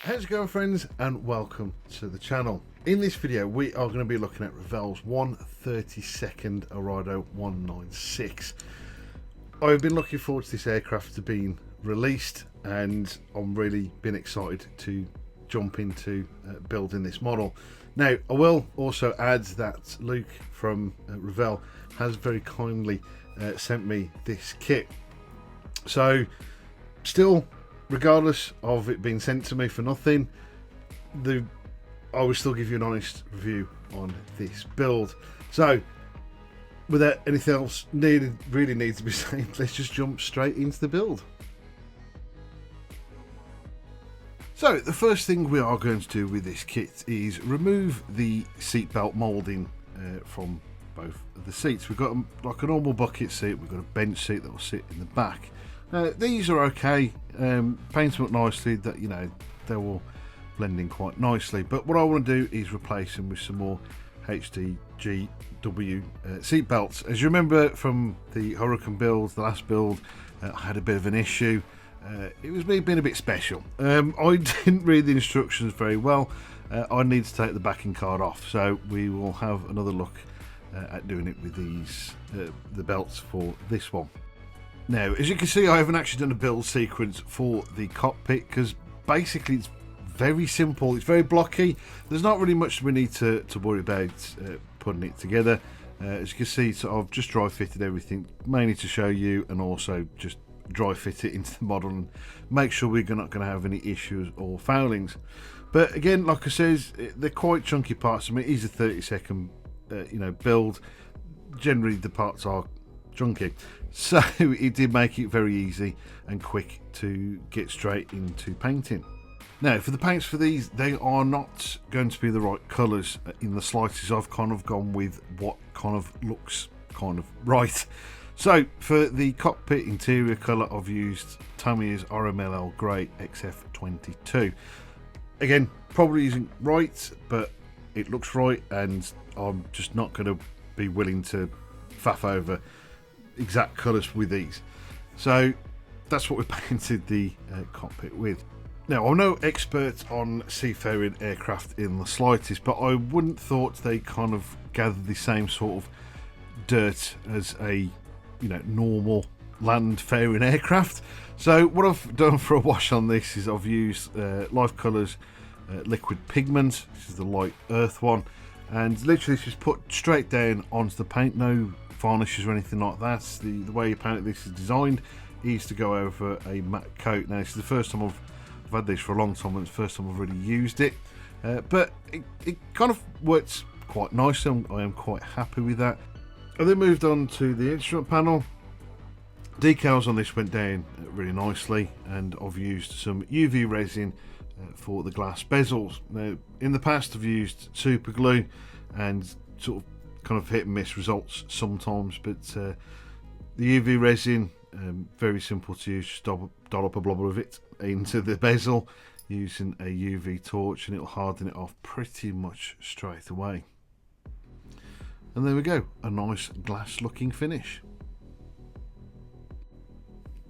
How's it going, friends, and welcome to the channel. In this video we are going to be looking at Revell's 132nd Arado 196. I've been looking forward to this aircraft to being released, and I'm really been excited to jump into building this model. Now I will also add that Luke from Revell has very kindly sent me this kit, so still, regardless of it being sent to me for nothing, I will still give you an honest review on this build. So without anything else really needs to be said, let's just jump straight into the build. So the first thing we are going to do with this kit is remove the seatbelt moulding from both of the seats. We've got like a normal bucket seat, we've got a bench seat that will sit in the back. These are okay, paint them up nicely, that they will blend in quite nicely, but what I want to do is replace them with some more HDGW seat belts. As you remember from the Hurricane build, the last build, I had a bit of an issue. It was me being a bit special. I didn't read the instructions very well. I need to take the backing card off, so we will have another look at doing it with these the belts for this one. Now, as you can see, I haven't actually done a build sequence for the cockpit because basically it's very simple. It's very blocky. There's not really much we need to worry about putting it together. As you can see, so I've just dry fitted everything, mainly to show you, and also just dry fit it into the model and make sure we're not going to have any issues or foulings. But again, like I says, they're quite chunky parts. I mean, it is a 30-second build. Generally the parts are chunky, so it did make it very easy and quick to get straight into painting. Now for the paints for these, they are not going to be the right colours in the slightest. I've kind of gone with what kind of looks kind of right. So for the cockpit interior colour, I've used Tamiya's RMLL Grey XF22. Again, probably isn't right, but it looks right, and I'm just not going to be willing to faff over exact colours with these. So that's what we painted the cockpit with. Now, I'm no expert on seafaring aircraft in the slightest, but I wouldn't thought they kind of gathered the same sort of dirt as a normal land faring aircraft. So what I've done for a wash on this is I've used Life Colours liquid pigment. This is the light earth one, and literally just put straight down onto the paint, no varnishes or anything like that. The way apparently this is designed is to go over a matte coat. Now this is the first time I've had this for a long time, and it's the first time I've really used it, but it kind of works quite nicely. I am quite happy with that. I then moved on to the instrument panel. Decals on this went down really nicely, and I've used some UV resin for the glass bezels. Now in the past I've used super glue and sort of kind of hit and miss results sometimes, but the UV resin, very simple to use. Just dollop a blob of it into the bezel using a UV torch, and it'll harden it off pretty much straight away. And there we go, a nice glass looking finish.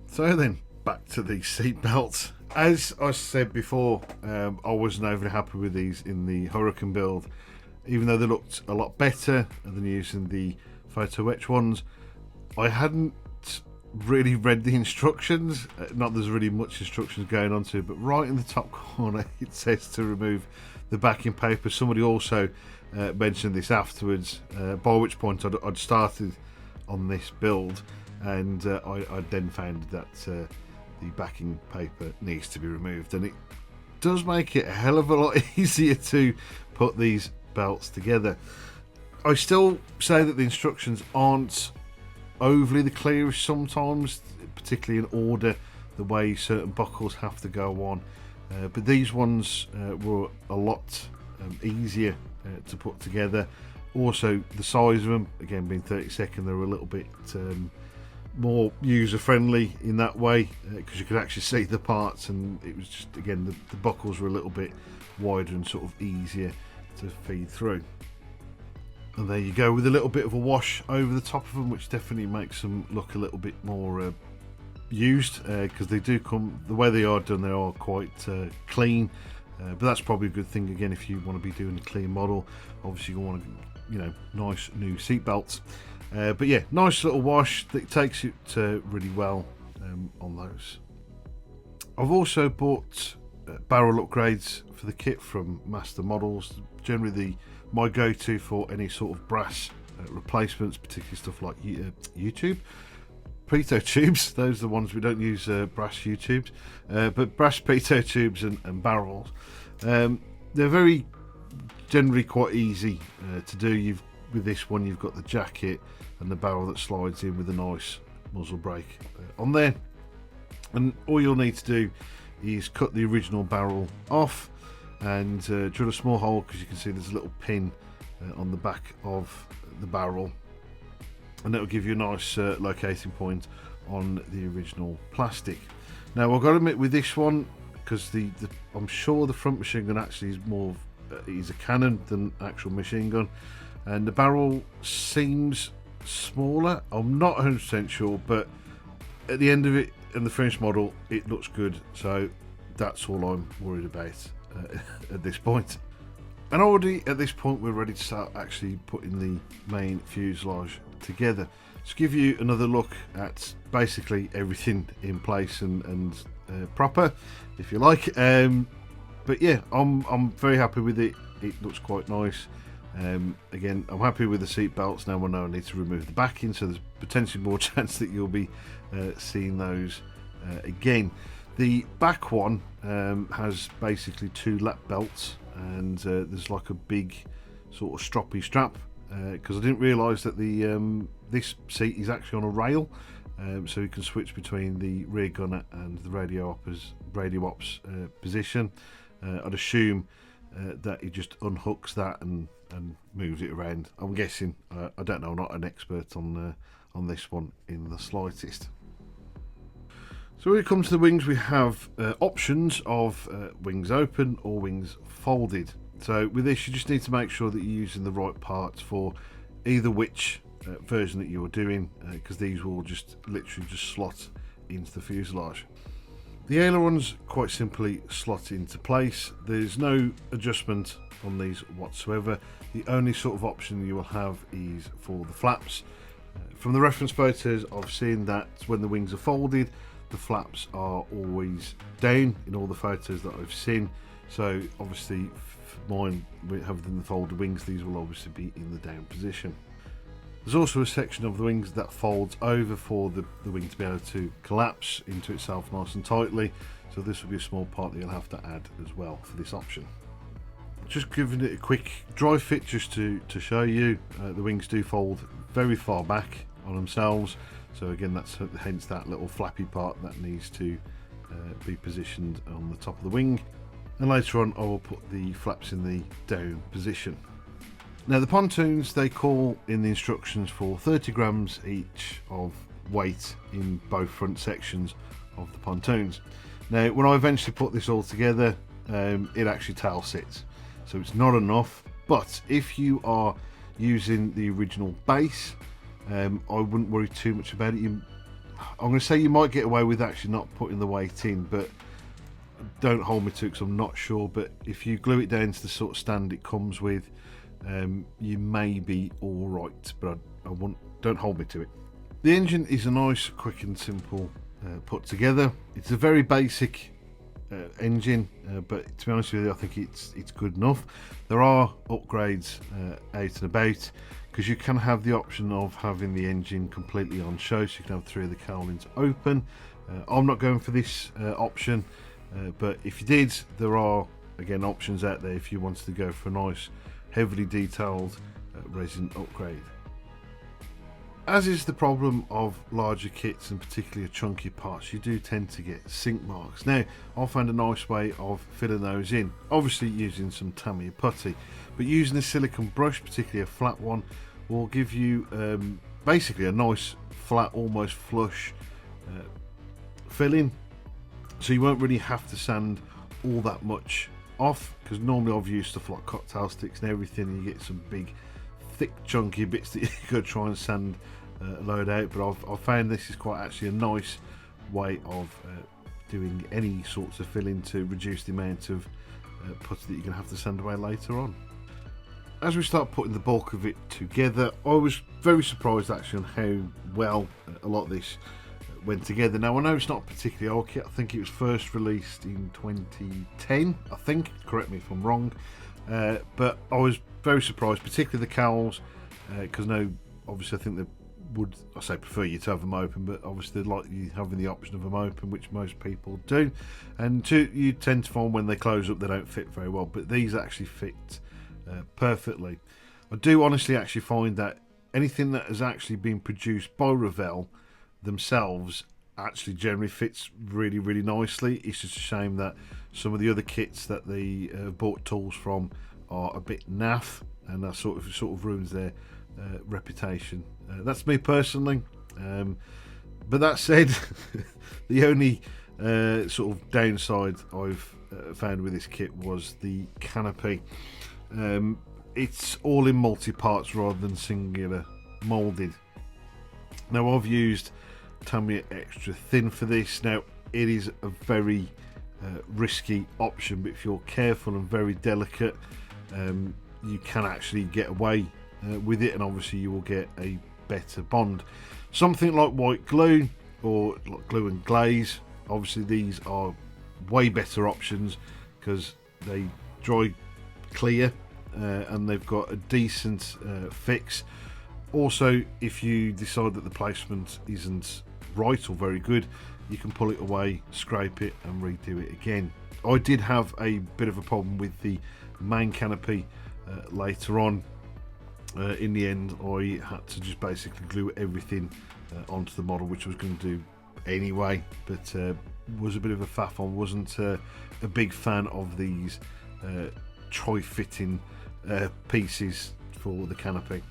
So then back to the seat belts. As I said before, I wasn't overly happy with these in the Hurricane build, even though they looked a lot better than using the photo etch ones. I hadn't really read the instructions. Not there's really much instructions going on to, but right in the top corner it says to remove the backing paper. Somebody also mentioned this afterwards, by which point I'd started on this build, and I then found that the backing paper needs to be removed, and it does make it a hell of a lot easier to put these belts together. I still say that the instructions aren't overly the clearest sometimes, particularly in order, the way certain buckles have to go on, but these ones were a lot easier to put together. Also the size of them, again being 32nd, they were a little bit more user friendly in that way, because you could actually see the parts, and it was just, again, the buckles were a little bit wider and sort of easier to feed through. And there you go, with a little bit of a wash over the top of them, which definitely makes them look a little bit more used, because they do come, the way they are done, they are quite clean. but that's probably a good thing again if you want to be doing a clean model. Obviously you want to, you know, nice new seat belts. But yeah, nice little wash that takes it really well on those. I've also bought barrel upgrades for the kit from Master Models. Generally my go-to for any sort of brass replacements, particularly stuff like YouTube pitot tubes. Those are the ones we don't use, brass U-tubes, but brass pitot tubes and barrels. They're very generally quite easy to do. With this one you've got the jacket and the barrel that slides in with a nice muzzle brake on there, and all you'll need to do is cut the original barrel off and drill a small hole, because you can see there's a little pin on the back of the barrel, and that will give you a nice locating point on the original plastic. Now I've got to admit with this one, because I'm sure the front machine gun actually is more is a cannon than actual machine gun, and the barrel seems smaller. I'm not 100% sure, but at the end of it and the finished model it looks good, so that's all I'm worried about at this point. And already at this point we're ready to start actually putting the main fuselage together. To give you another look at basically everything in place and proper, if you like. But yeah, I'm very happy with it. It looks quite nice. Again, I'm happy with the seat belts. Now I know I need to remove the backing, so there's potentially more chance that you'll be seeing those again. The back one has basically 2 lap belts, and there's like a big sort of stroppy strap, because I didn't realise that this seat is actually on a rail, so you can switch between the rear gunner and the radio ops position. I'd assume that he just unhooks that and moves it around. I'm guessing. I don't know. I'm not an expert on this one in the slightest. So when it comes to the wings, we have options of wings open or wings folded. So with this, you just need to make sure that you're using the right parts for either which version that you're doing, because these will just literally just slot into the fuselage. The ailerons quite simply slot into place. There's no adjustment on these whatsoever. The only sort of option you will have is for the flaps. From the reference photos, I've seen that when the wings are folded, the flaps are always down in all the photos that I've seen. So obviously for mine, having the folded wings, these will obviously be in the down position. There's also a section of the wings that folds over for the wing to be able to collapse into itself nice and tightly. So this will be a small part that you'll have to add as well for this option. Just giving it a quick dry fit just to show you, the wings do fold very far back on themselves. So again, that's hence that little flappy part that needs to be positioned on the top of the wing. And later on I will put the flaps in the down position. Now the pontoons, they call in the instructions for 30 grams each of weight in both front sections of the pontoons. Now when I eventually put this all together, it actually tail sits, so it's not enough. But if you are using the original base, I wouldn't worry too much about it. I'm going to say you might get away with actually not putting the weight in, but don't hold me to it because I'm not sure. But if you glue it down to the sort of stand it comes with, you may be all right, but don't hold me to it. The engine is a nice, quick and simple put together. It's a very basic engine, but to be honest with you, I think it's good enough. There are upgrades out and about, because you can have the option of having the engine completely on show, so you can have 3 of the cowlings open. I'm not going for this option, but if you did, there are again options out there if you wanted to go for a nice heavily detailed resin upgrade. As is the problem of larger kits and particularly chunky parts, you do tend to get sink marks. Now I'll find a nice way of filling those in, obviously using some Tamiya putty, but using a silicone brush, particularly a flat one, will give you basically a nice flat, almost flush filling, so you won't really have to sand all that much off, because normally I've used stuff like cocktail sticks and everything, and you get some big thick chunky bits that you could try and sand load out. But I've found this is quite actually a nice way of doing any sorts of filling to reduce the amount of putty that you're going to have to sand away later on. As we start putting the bulk of it together, I was very surprised actually on how well a lot of this went together. Now I know it's not a particularly old kit. I think it was first released in 2010, I think, correct me if I'm wrong, but I was very surprised, particularly the cowls, because no, obviously I think they would, I say prefer you to have them open, but obviously they like you having the option of them open, which most people do, and you tend to find when they close up they don't fit very well, but these actually fit perfectly. I do honestly actually find that anything that has actually been produced by Revell themselves actually generally fits really, really nicely. It's just a shame that some of the other kits that they bought tools from are a bit naff, and that sort of ruins their reputation. That's me personally, but that said, the only sort of downside I've found with this kit was the canopy. It's all in multi-parts rather than singular moulded. Now I've used Tamiya Extra Thin for this. Now it is a very risky option, but if you're careful and very delicate, you can actually get away with it, and obviously you will get a better bond. Something like white glue or like glue and glaze, obviously these are way better options because they dry clear and they've got a decent fix. Also, if you decide that the placement isn't right or very good, you can pull it away, scrape it and redo it again. I did have a bit of a problem with the main canopy later on. In the end I had to just basically glue everything onto the model, which I was going to do anyway, but was a bit of a faff. I wasn't a big fan of these tri-fitting pieces for the canopy.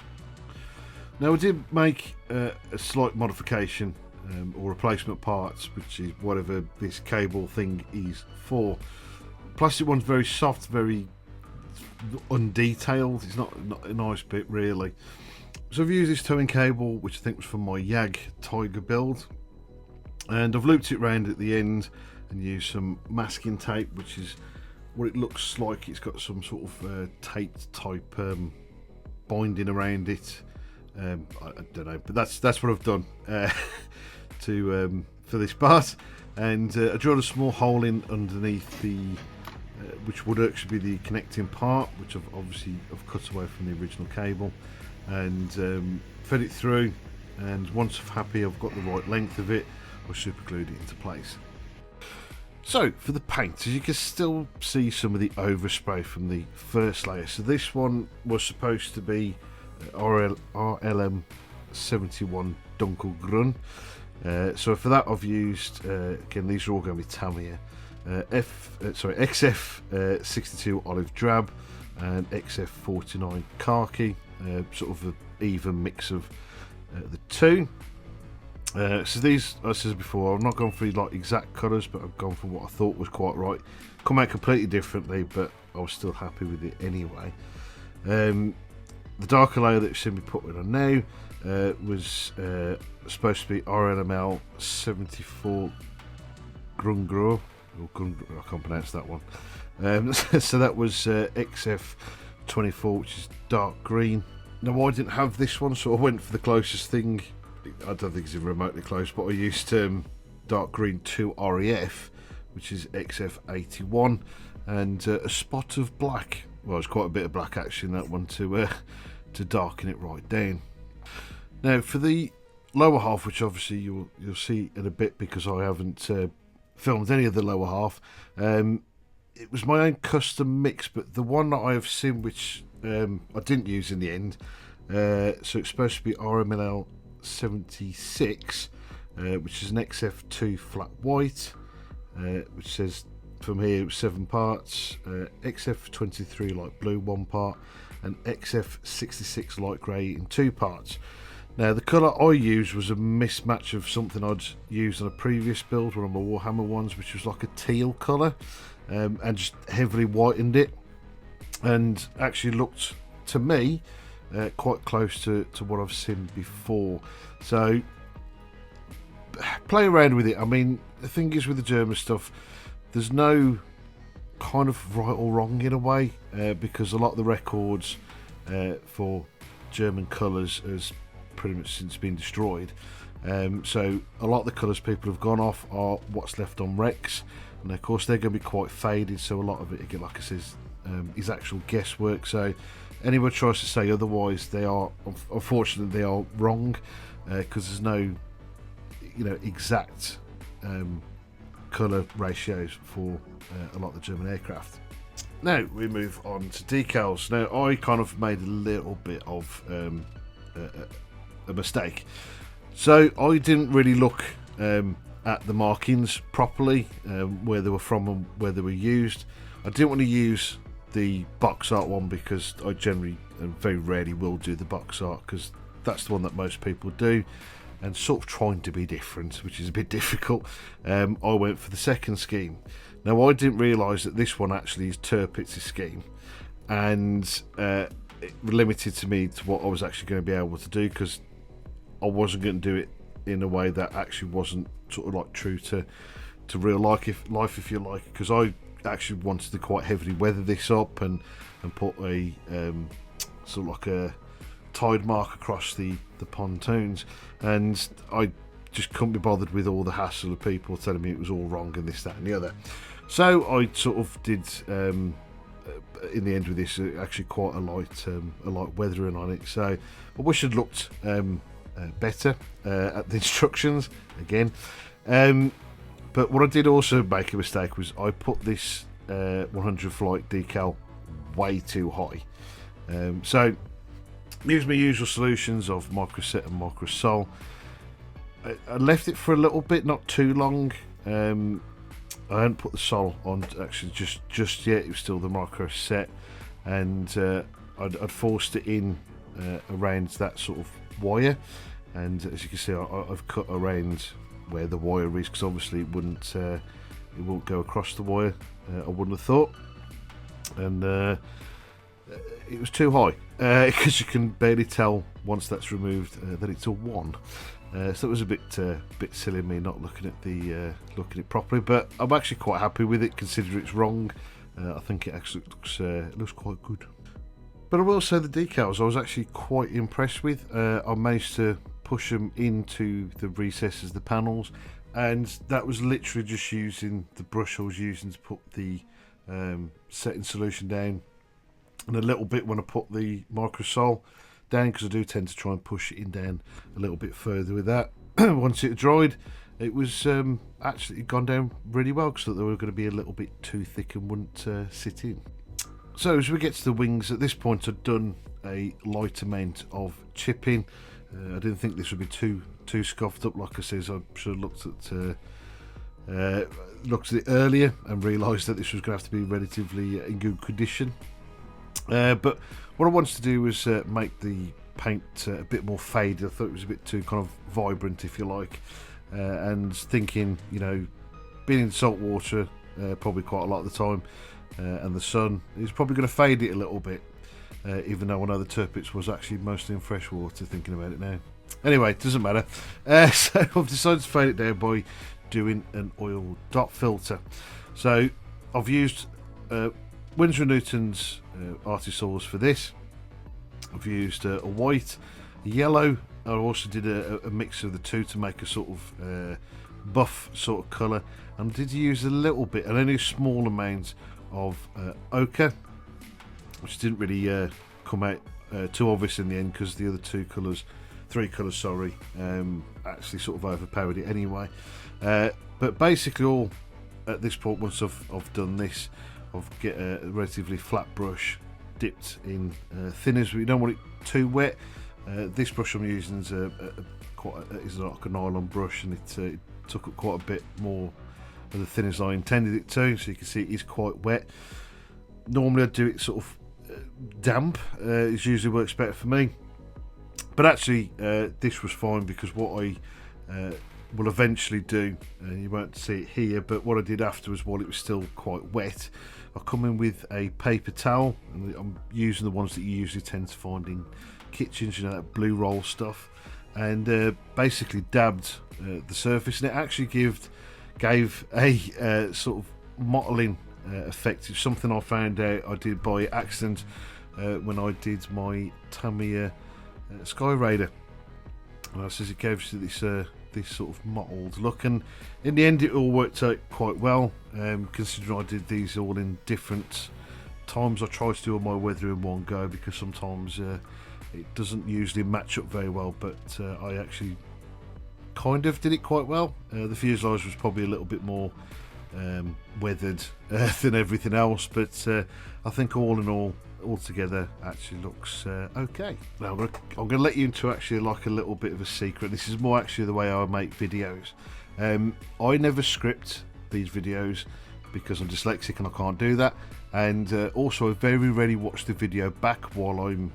Now I did make a slight modification or replacement parts, which is whatever this cable thing is for. Plastic one's very soft, very undetailed. It's not a nice bit really. So I've used this towing cable, which I think was from my Jag Tiger build, and I've looped it round at the end and used some masking tape, which is what it looks like. It's got some sort of tape type binding around it. I don't know, but that's what I've done for this part, and I drilled a small hole in underneath the which would actually be the connecting part, which I've cut away from the original cable, and fed it through, and once I'm happy I've got the right length of it, I super glued it into place. So for the paint, as you can still see some of the overspray from the first layer. So this one was supposed to be RLM 71 Dunkelgrün. So for that I've used, again these are all going to be Tamiya, XF 62 Olive Drab and XF 49 Khaki, sort of an even mix of the two. So these, as I said before, I've not gone for like exact colours, but I've gone for what I thought was quite right. Come out completely differently, but I was still happy with it anyway. The darker layer that you've seen me put on now was supposed to be RLML 74 Grungro. I can't pronounce that one. So that was XF 24, which is dark green. Now I didn't have this one, so I went for the closest thing. I don't think it's even remotely close, but I used dark green 2 REF, which is XF 81, and a spot of black. Well, it's quite a bit of black actually in that one to darken it right down. Now for the lower half, which obviously you'll see in a bit because I haven't filmed any of the lower half, it was my own custom mix, but the one that I have seen, which I didn't use in the end, so it's supposed to be RMLL 76, which is an XF2 flat white, which says from here it was 7 parts, XF23 light blue 1 part, and XF66 light grey in 2 parts. Now the colour I used was a mismatch of something I'd used on a previous build, one of my Warhammer ones, which was like a teal colour, and just heavily whitened it, and actually looked to me quite close to what I've seen before. So play around with it. I mean, the thing is with the German stuff, there's no kind of right or wrong in a way, because a lot of the records for German colours has pretty much since been destroyed. So a lot of the colours people have gone off are what's left on Rex, and of course they're going to be quite faded, so a lot of it, again, like I said, is actual guesswork. So anyone tries to say otherwise, they are, unfortunately, they are wrong, because there's no, exact colour ratios for a lot of the German aircraft. Now we move on to decals. Now I kind of made a little bit of a mistake. So I didn't really look at the markings properly, where they were from and where they were used. I didn't want to use the box art one because I generally and very rarely will do the box art, because that's the one that most people do, and sort of trying to be different, which is a bit difficult. I went for the second scheme. Now I didn't realise that this one actually is Tirpitz's scheme, and it limited to me to what I was actually going to be able to do, because I wasn't going to do it in a way that actually wasn't sort of like true to real life, if you like, because I actually wanted to quite heavily weather this up and put a sort of like a tide mark across the pontoons, and I just couldn't be bothered with all the hassle of people telling me it was all wrong and this, that and the other. So I sort of did in the end with this actually quite a light weathering on it. So I wish I'd looked better at the instructions again, but what I did also make a mistake was I put this 100 flight decal way too high. So use my usual solutions of microset and microsol. I left it for a little bit, not too long. I hadn't put the sol on actually just yet. It was still the microset, and I'd forced it in around that sort of wire, and as you can see, I've cut around where the wire is, because obviously it won't go across the wire. I wouldn't have thought, and it was too high, because you can barely tell once that's removed that it's a 1. So it was a bit silly of me not looking at it properly, but I'm actually quite happy with it considering it's wrong. I think it actually looks quite good. But I will say the decals I was actually quite impressed with. I managed to push them into the recesses of the panels, and that was literally just using the brush I was using to put the setting solution down, and a little bit when I put the microsol down, because I do tend to try and push it in down a little bit further with that. Once it dried, it was actually gone down really well, because they were going to be a little bit too thick and wouldn't sit in. So as we get to the wings, at this point I'd done a light amount of chipping. I didn't think this would be too scuffed up. Like I said, I should have looked at it earlier and realised that this was going to have to be relatively in good condition. But what I wanted to do was make the paint a bit more faded. I thought it was a bit too kind of vibrant, if you like, and thinking, being in salt water probably quite a lot of the time, and the sun is probably going to fade it a little bit, even though I know the Tirpitz was actually mostly in fresh water, thinking about it now. Anyway, it doesn't matter. So I've decided to fade it down by doing an oil dot filter. So I've used Winsor & Newton's Artisols for this. I've used a white, a yellow. I also did a mix of the two to make a sort of buff sort of colour, and I did use a little bit, and only a small amount of ochre, which didn't really come out too obvious in the end, because the other three colours, actually sort of overpowered it anyway. But basically, all at this point, once I've done this, I've get a relatively flat brush dipped in thinners. We don't want it too wet. This brush I'm using is is like a nylon brush, and it took up quite a bit more of the thinners I intended it to. So you can see it is quite wet. Normally I do it sort of damp. It usually works better for me. But actually, this was fine, because what I will eventually do, and you won't see it here, but what I did afterwards, while it was still quite wet, I come in with a paper towel, and I'm using the ones that you usually tend to find in kitchens, that blue roll stuff, and basically dabbed the surface, and it actually gave a sort of mottling effect. It's something I found out I did by accident when I did my Tamiya Sky Raider, and I says it gives you this sort of mottled look, and in the end it all worked out quite well, considering I did these all in different times. I try to do all my weather in one go because sometimes it doesn't usually match up very well, but I actually kind of did it quite well. The fuselage was probably a little bit more weathered than everything else, but I think all in all, altogether actually looks okay. Now I'm going to let you into actually like a little bit of a secret. This is more actually the way I make videos. I never script these videos because I'm dyslexic and I can't do that, and also I very rarely watch the video back while I'm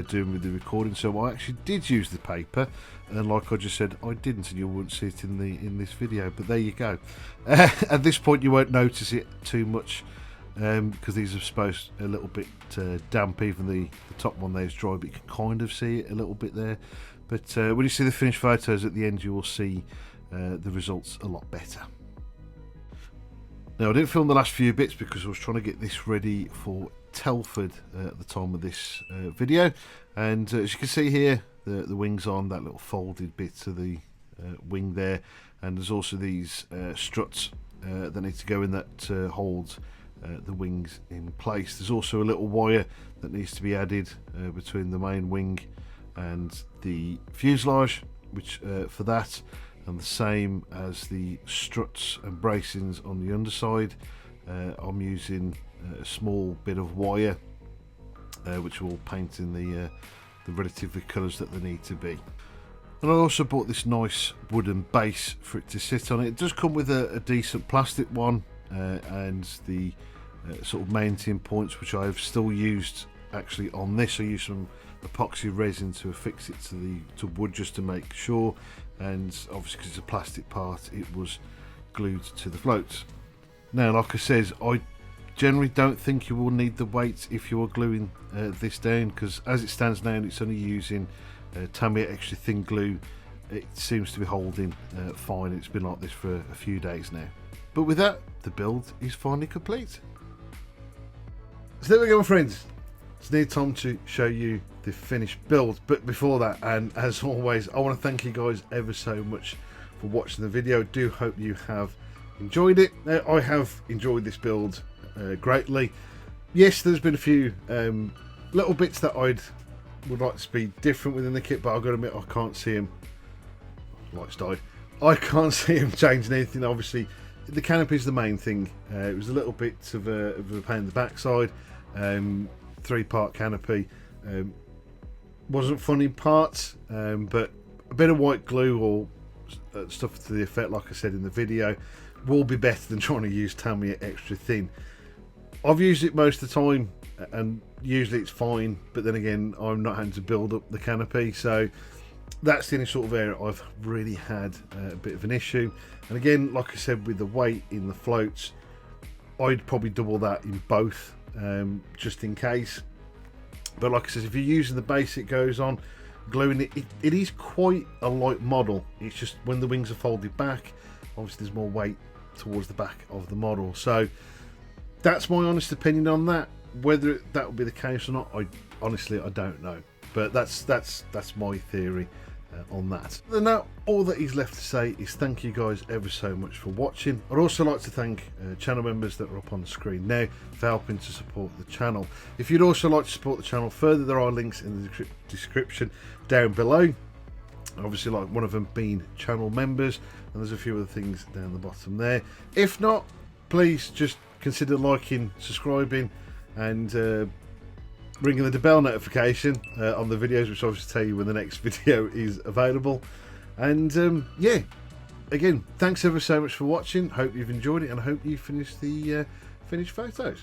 doing with the recording, so I actually did use the paper, and like I just said, I didn't, and you won't see it in this video, but there you go. At this point you won't notice it too much, because these are supposed a little bit damp. Even the top one there is dry, but you can kind of see it a little bit there. But when you see the finished photos at the end, you will see the results a lot better. Now I didn't film the last few bits because I was trying to get this ready for Telford at the time of this video, and as you can see here, the wings on that little folded bit of the wing there, and there's also these struts that need to go in that hold the wings in place. There's also a little wire that needs to be added between the main wing and the fuselage, which for that, and the same as the struts and bracings on the underside, I'm using a small bit of wire which will paint in the relatively colours that they need to be. And I also bought this nice wooden base for it to sit on. It does come with a decent plastic one, and the sort of mounting points, which I've still used actually on this. I used some epoxy resin to affix it to wood just to make sure, and obviously because it's a plastic part, it was glued to the floats. Now like I said, I generally don't think you will need the weight if you are gluing this down, because as it stands now, it's only using Tamiya extra thin glue. It seems to be holding fine. It's been like this for a few days now. But with that, the build is finally complete. So there we go, my friends. It's near time to show you the finished build, but before that, and as always, I want to thank you guys ever so much for watching the video. Do hope you have enjoyed it. I have enjoyed this build greatly. Yes, there's been a few little bits that I would like to be different within the kit, but I've got to admit I can't see him. Lights died. I can't see him changing anything. Obviously the canopy is the main thing. It was a little bit of a pain in the backside. 3-part canopy, wasn't fun in parts, but a bit of white glue or stuff to the effect, like I said in the video, will be better than trying to use Tamiya extra thin. I've used it most of the time and usually it's fine, but then again, I'm not having to build up the canopy, so that's the only sort of area I've really had a bit of an issue. And again, like I said, with the weight in the floats, I'd probably double that in both, just in case. But like I said, if you're using the base it goes on, gluing it is quite a light model. It's just when the wings are folded back, obviously there's more weight towards the back of the model. So that's my honest opinion on that. Whether that will be the case or not, honestly I don't know. But that's my theory on that. And now all that is left to say is thank you guys ever so much for watching. I'd also like to thank channel members that are up on the screen now for helping to support the channel. If you'd also like to support the channel further, there are links in the description down below. Obviously, like one of them being channel members, and there's a few other things down the bottom there. If not, please just consider liking, subscribing, and ringing the bell notification on the videos, which obviously tell you when the next video is available. And yeah, again, thanks ever so much for watching. Hope you've enjoyed it, and I hope you finished the finished photos.